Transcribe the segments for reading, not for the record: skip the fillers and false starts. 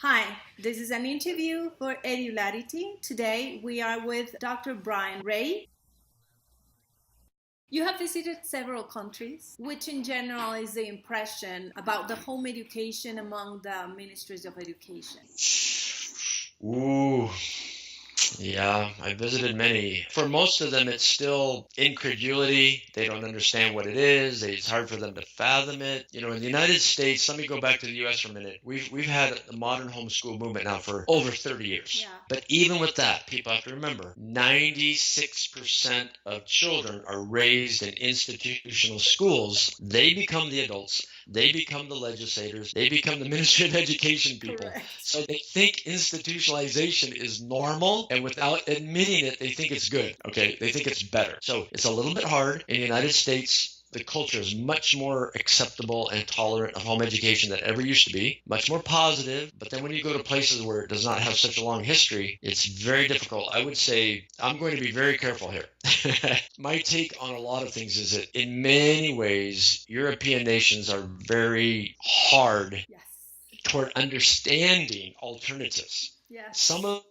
Hi, this is an interview for Edularity. Today we are with Dr. Brian Ray. You have visited several countries. Which in general is the impression about the home education among the ministries of education? Ooh, yeah, I visited many. For most of them, it's still incredulity. They don't understand what it is. It's hard for them to fathom it. You know, in the United States, let me go back to the U.S. for a minute. We've had the modern homeschool movement now for over 30 years. Yeah. But even with that, people have to remember, 96% of children are raised in institutional schools. They become the adults. They become the legislators. They become the Ministry of Education people. Correct. So they think institutionalization is normal, and without admitting it, they think it's good. Okay, they think it's better. So it's a little bit hard. In the United States, the culture is much more acceptable and tolerant of home education than it ever used to be, much more positive. But then when you go to places where it does not have such a long history, it's very difficult. I would say I'm going to be very careful here. My take on a lot of things is that in many ways, European nations are very hard Yes. toward understanding alternatives. Yes. Some of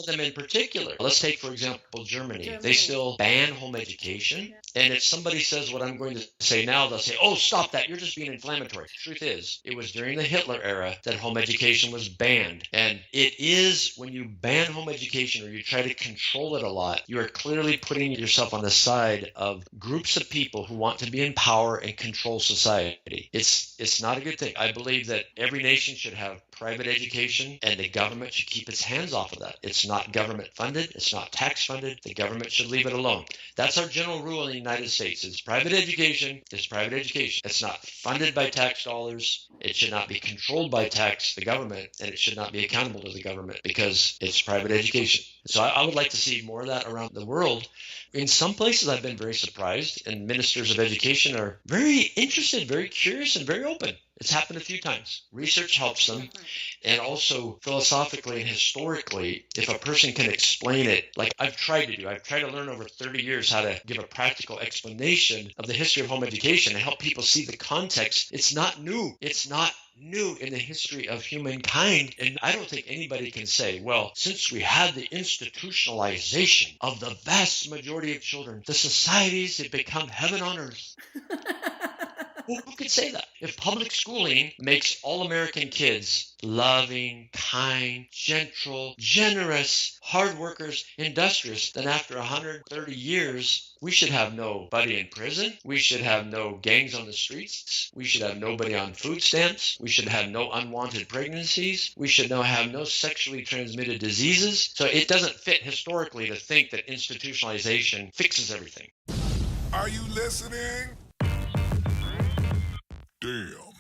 them in particular. Let's take, for example, Germany. They still ban home education. Yeah. And if somebody says what I'm going to say now, they'll say, oh, stop that. You're just being inflammatory. The truth is, it was during the Hitler era that home education was banned. And it is when you ban home education or you try to control it a lot, you are clearly putting yourself on the side of groups of people who want to be in power and control society. It's not a good thing. I believe that every nation should have private education, and the government should keep its hands off of that. It's not government funded. It's not tax funded. The government should leave it alone. That's our general rule in the United States. It's private education. It's private education. It's not funded by tax dollars. It should not be controlled by the government, and it should not be accountable to the government because it's private education. So I would like to see more of that around the world. In some places, I've been very surprised, and ministers of education are very interested, very curious, and very open. It's happened a few times. Research helps them. And also philosophically and historically, if a person can explain it, like I've tried to do, I've tried to learn over 30 years how to give a practical explanation of the history of home education and help people see the context. It's not new. It's not new in the history of humankind. And I don't think anybody can say, well, since we had the institutionalization of the vast majority of children, the societies have become heaven on earth. Who could say that? If public schooling makes all American kids loving, kind, gentle, generous, hard workers, industrious, then after 130 years, we should have nobody in prison. We should have no gangs on the streets. We should have nobody on food stamps. We should have no unwanted pregnancies. We should have no sexually transmitted diseases. So it doesn't fit historically to think that institutionalization fixes everything. Are you listening? Damn.